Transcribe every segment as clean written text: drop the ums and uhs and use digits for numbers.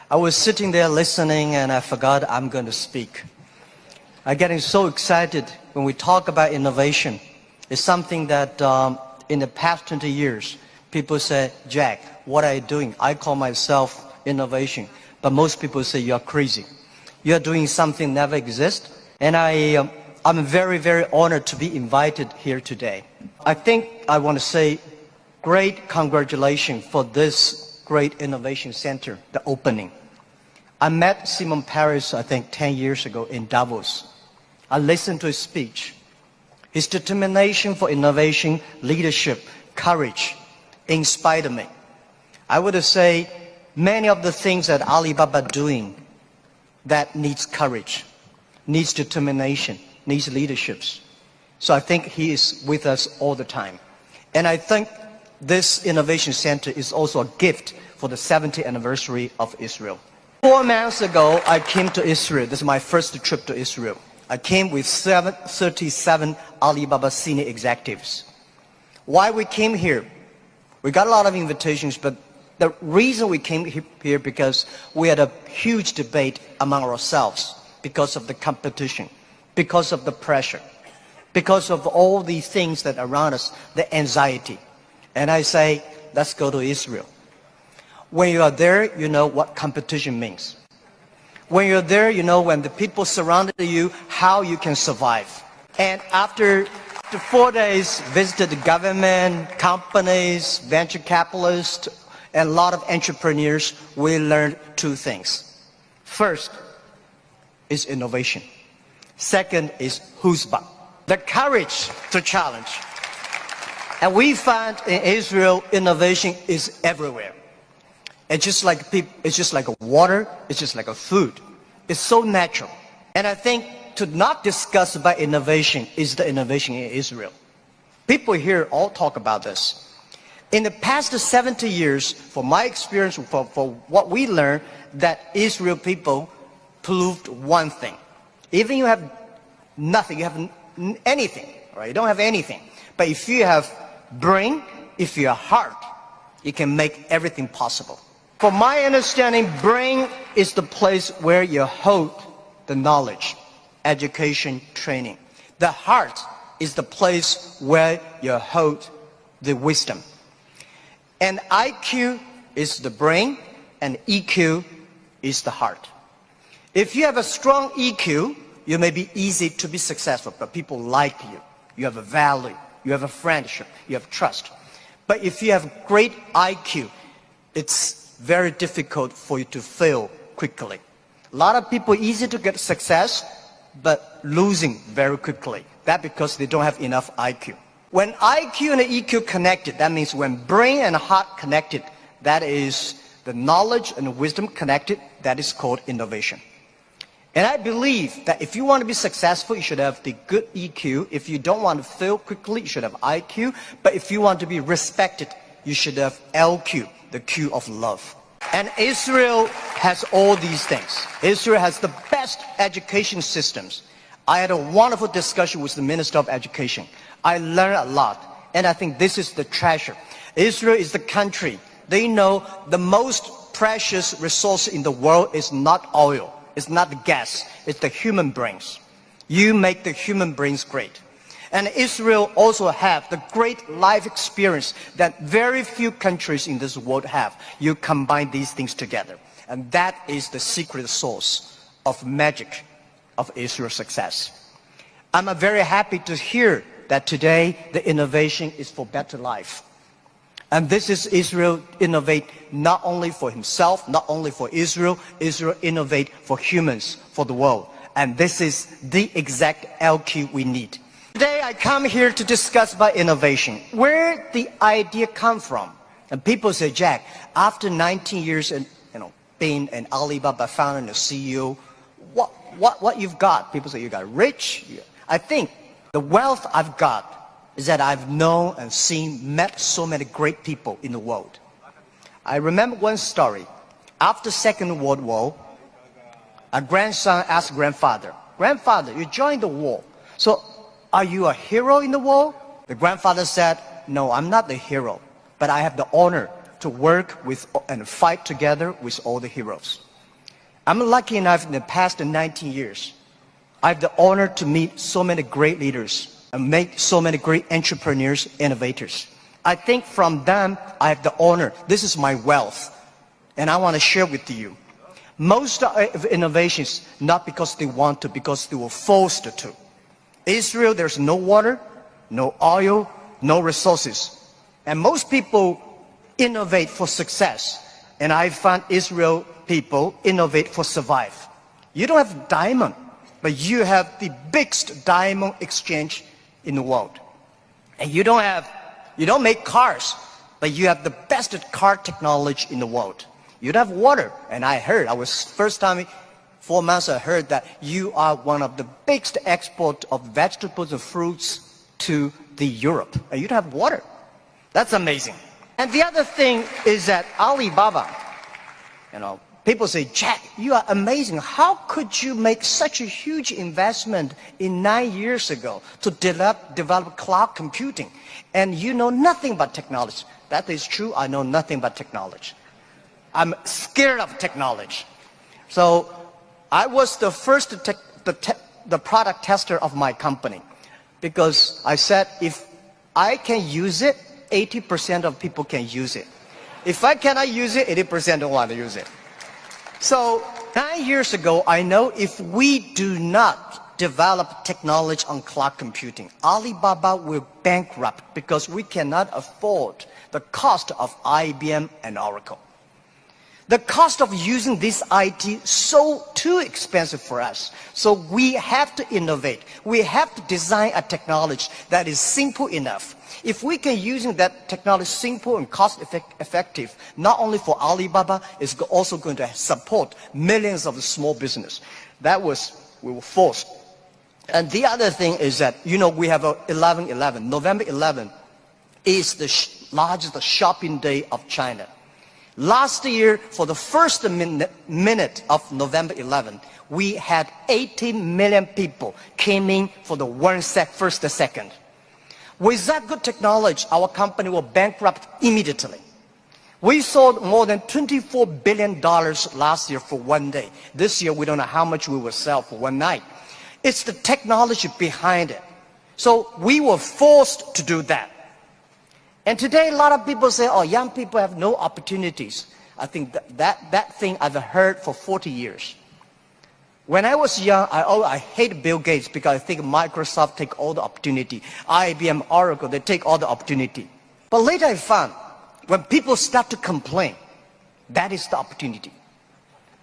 I was sitting there listening and I forgot I'm going to speak. I'm getting so excited when we talk about innovation. It's something that in the past 20 years, people say, Jack, what are you doing? I call myself innovation. But most people say you're crazy. You're doing something never exists. And I'm very, very honored to be invited here today. I think I want to say great congratulations for this great innovation center, the opening. I met Simon Paris, I think, 10 years ago in Davos. I listened to his speech. His determination for innovation, leadership, courage inspired me. I would say many of the things that Alibaba doing that needs courage, needs determination, needs leaderships. So I think he is with us all the time. And I think this innovation center is also a gift for the 70th anniversary of Israel. 4 months ago, I came to Israel. This is my first trip to Israel. I came with 37 Alibaba senior executives. Why we came here? We got a lot of invitations, but the reason we came here because we had a huge debate among ourselves because of the competition, because of the pressure, because of all the things that around us, the anxiety. And I say, let's go to Israel. When you are there, you know what competition means. When you're there, you know when the people surrounded you, how you can survive. And after 4 days, visited the government, companies, venture capitalists, and a lot of entrepreneurs, we learned 2 things. First is innovation. Second is chutzpah, the courage to challenge. And we find in Israel, innovation is everywhere. It's just like water, it's just like a food. It's so natural. And I think to not discuss about innovation is the innovation in Israel. People here all talk about this. In the past 70 years, from my experience, for what we learned, that Israel people proved one thing. Even you have nothing, you have anything, right? You don't have anything. But if you have brain, if you have heart, you can make everything possible. From my understanding, brain is the place where you hold the knowledge, education, training. The heart is the place where you hold the wisdom. And IQ is the brain, and EQ is the heart. If you have a strong EQ, you may be easy to be successful, but people like you. You have a value, you have a friendship, you have trust. But if you have great IQ, it's very difficult for you to fail quickly. A lot of people easy to get success, but losing very quickly. That's because they don't have enough IQ. When IQ and EQ connected, that means when brain and heart connected, that is the knowledge and wisdom connected, that is called innovation. And I believe that if you want to be successful, you should have the good EQ. If you don't want to fail quickly, you should have IQ. But if you want to be respected, you should have LQ, the Q of love. And Israel has all these things. Israel has the best education systems. I had a wonderful discussion with the Minister of Education. I learned a lot, and I think this is the treasure. Israel is the country. They know the most precious resource in the world is not oil, it's not the gas, it's the human brains. You make the human brains great. And Israel also have the great life experience that very few countries in this world have. You combine these things together. And that is the secret source of magic of Israel's success. I'm very happy to hear that today the innovation is for better life. And this is Israel innovate not only for himself, not only for Israel, Israel innovate for humans, for the world. And this is the exact LQ we need. Today I come here to discuss about innovation. Where the idea come from? And people say, Jack, after 19 years in, being an Alibaba founder and a CEO, what you've got? People say you got rich. I think the wealth I've got is that I've known and seen, met so many great people in the world. I remember one story. After Second World War, a grandson asked grandfather, Grandfather, you joined the war. So are you a hero in the war? The grandfather said, no, I'm not the hero, but I have the honor to work with and fight together with all the heroes. I'm lucky enough in the past 19 years, I have the honor to meet so many great leaders and make so many great entrepreneurs, innovators. I think from them, I have the honor. This is my wealth, and I want to share with you. Most of innovations, not because they want to, because they were forced to. Israel, there's no water, no oil, no resources. And most people innovate for success. And I find Israel people innovate for survive. You don't have diamond, but you have the biggest diamond exchange in the world. And you don't make cars, but you have the best car technology in the world. You don't have water. And first time, 4 months, I heard that you are one of the biggest export of vegetables and fruits to the Europe. And you don't have water. That's amazing. And the other thing is that Alibaba, people say, Jack, you are amazing. How could you make such a huge investment in 9 years ago to develop cloud computing? And you know nothing about technology. That is true. I know nothing about technology. I'm scared of technology. So I was the first the product tester of my company, because I said if I can use it, 80% of people can use it. If I cannot use it, 80% don't want to use it. So 9 years ago, I know if we do not develop technology on cloud computing, Alibaba will bankrupt because we cannot afford the cost of IBM and Oracle. The cost of using this IT is too expensive for us. So we have to innovate. We have to design a technology that is simple enough. If we can using that technology simple and cost effective, not only for Alibaba, it's also going to support millions of small business. We were forced. And the other thing is that, we have 11/11. November 11 is the largest shopping day of China. Last year, for the first minute of November 11, we had 18 million people came in for the first second. With that good technology, our company will bankrupt immediately. We sold more than $24 billion last year for one day. This year, we don't know how much we will sell for one night. It's the technology behind it. So we were forced to do that. And today, a lot of people say, young people have no opportunities. I think that thing I've heard for 40 years. When I was young, I hated Bill Gates because I think Microsoft take all the opportunity. IBM, Oracle, they take all the opportunity. But later I found, when people start to complain, that is the opportunity.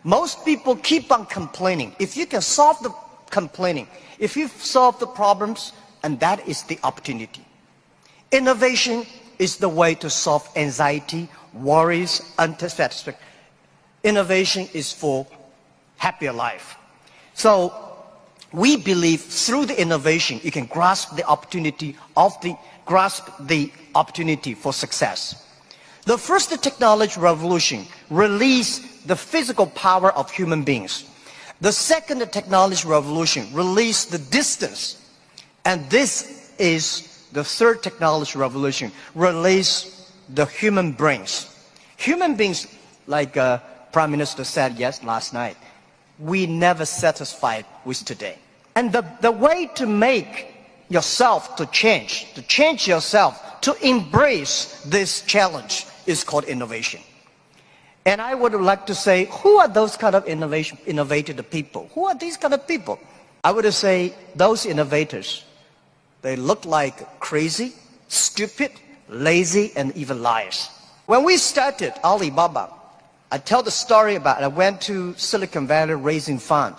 Most people keep on complaining. If you can solve the complaining, if you solve the problems, and that is the opportunity. Innovation is the way to solve anxiety, worries, unsatisfaction. Innovation is for happier life. So we believe through the innovation, you can grasp the opportunity for success. The first technology revolution released the physical power of human beings. The second technology revolution released the distance. And this is the third technology revolution, release the human brains. Human beings, like Prime Minister said last night, we never satisfied with today. And the way to make yourself to change yourself, to embrace this challenge is called innovation. And I would like to say, who are those kind of innovative people? Who are these kind of people? I would say those innovators, they look like crazy, stupid, lazy, and even liars. When we started Alibaba, I tell the story about I went to Silicon Valley raising fund.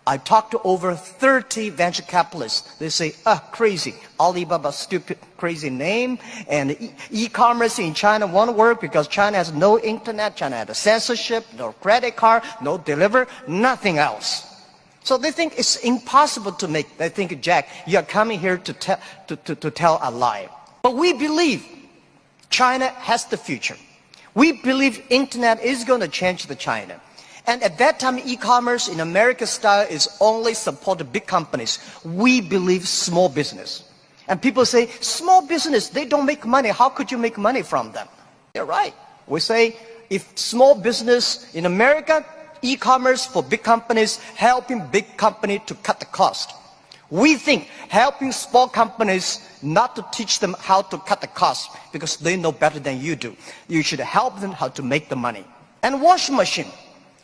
I talked to over 30 venture capitalists. They say, crazy, Alibaba, stupid, crazy name. And e-commerce in China won't work because China has no internet, China has a censorship, no credit card, no deliver, nothing else. So they think it's impossible to make. They think, Jack, you're coming here to tell a lie. But we believe China has the future. We believe internet is going to change the China. And at that time, e-commerce in American style is only supported big companies. We believe small business. And people say, small business, they don't make money. How could you make money from them? They're right. We say, if small business in America e-commerce for big companies, helping big companies to cut the cost. We think helping small companies not to teach them how to cut the cost because they know better than you do. You should help them how to make the money. And washing machine.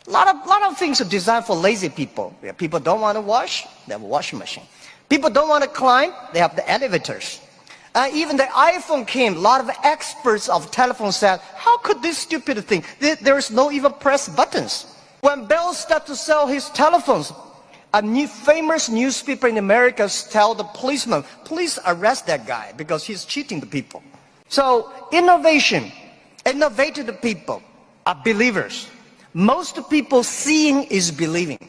A lot of things are designed for lazy people. People don't want to wash, they have a washing machine. People don't want to climb, they have the elevators. Even the iPhone came, a lot of experts of telephone said, how could this stupid thing? There is no even press buttons. When Bell started to sell his telephones, a famous newspaper in America tell the policeman, please arrest that guy because he's cheating the people. So innovative people are believers. Most people seeing is believing.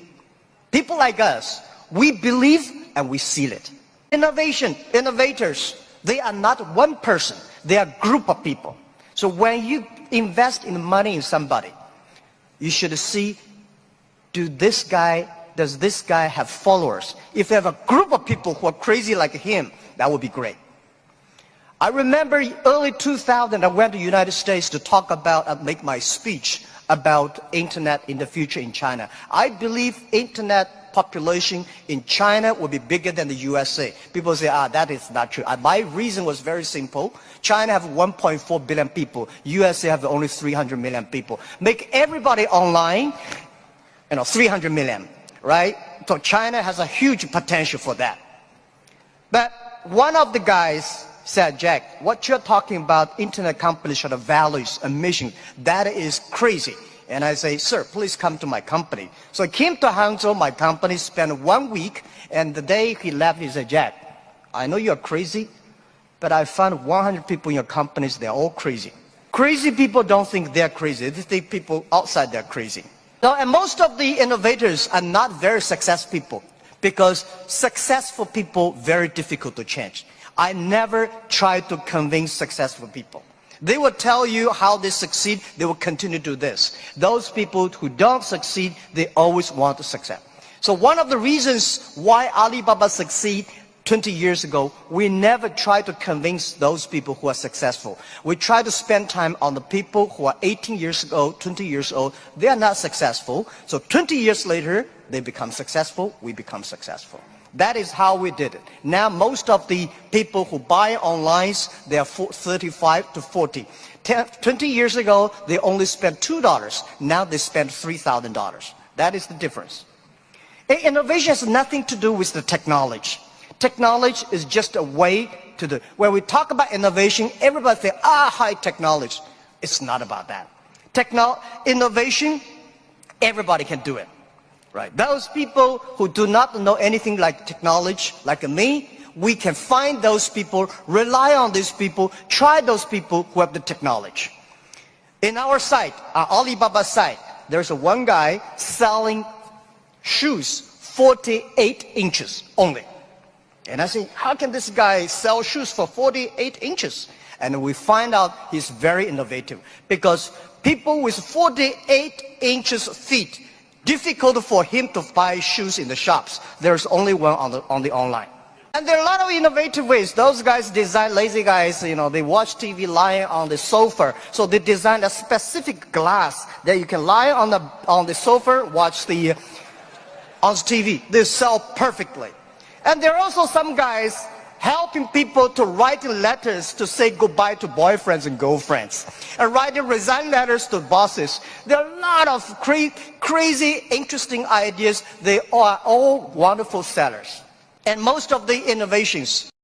People like us, we believe and we seal it. Innovators, they are not one person, they are a group of people. So when you invest in money in somebody, you should see, does this guy have followers? If you have a group of people who are crazy like him, that would be great. I remember early 2000, I went to the United States to talk about, make my speech about internet in the future in China. I believe internet population in China will be bigger than the USA. People say, that is not true. My reason was very simple. China have 1.4 billion people. USA have only 300 million people. Make everybody online, 300 million, right? So China has a huge potential for that. But one of the guys said, Jack, what you're talking about, internet companies should have values and mission. That is crazy. And I say, sir, please come to my company. So I came to Hangzhou, my company, spent 1 week, and the day he left, he said, Jack, I know you're crazy, but I found 100 people in your companies, they're all crazy. Crazy people don't think they're crazy. They think people outside they're crazy. So, and most of the innovators are not very successful people because successful people very difficult to change. I never try to convince successful people. They will tell you how they succeed, they will continue to do this. Those people who don't succeed, they always want to succeed. So one of the reasons why Alibaba succeed 20 years ago, we never try to convince those people who are successful. We try to spend time on the people who are 18 years old, 20 years old. They are not successful. So 20 years later, they become successful, we become successful. That is how we did it. Now most of the people who buy online, they are 35 to 40. 20 years ago, they only spent $2. Now they spend $3,000. That is the difference. Innovation has nothing to do with the technology. Technology is just a way to do. When we talk about innovation, everybody says, high technology. It's not about that. Innovation, everybody can do it. Right. Those people who do not know anything like technology, like me, we can find those people, rely on these people, try those people who have the technology. In our site, our Alibaba site, there's one guy selling shoes 48 inches only. And I say, how can this guy sell shoes for 48 inches? And we find out he's very innovative because people with 48 inches feet, difficult for him to buy shoes in the shops. There's only one on the online. And there are a lot of innovative ways. Those guys design, lazy guys, they watch TV lying on the sofa. So they design a specific glass that you can lie on the sofa, watch on TV. They sell perfectly. And there are also some guys helping people to write letters to say goodbye to boyfriends and girlfriends, and writing resign letters to bosses. There are a lot of crazy, interesting ideas. They are all wonderful sellers. And most of the innovations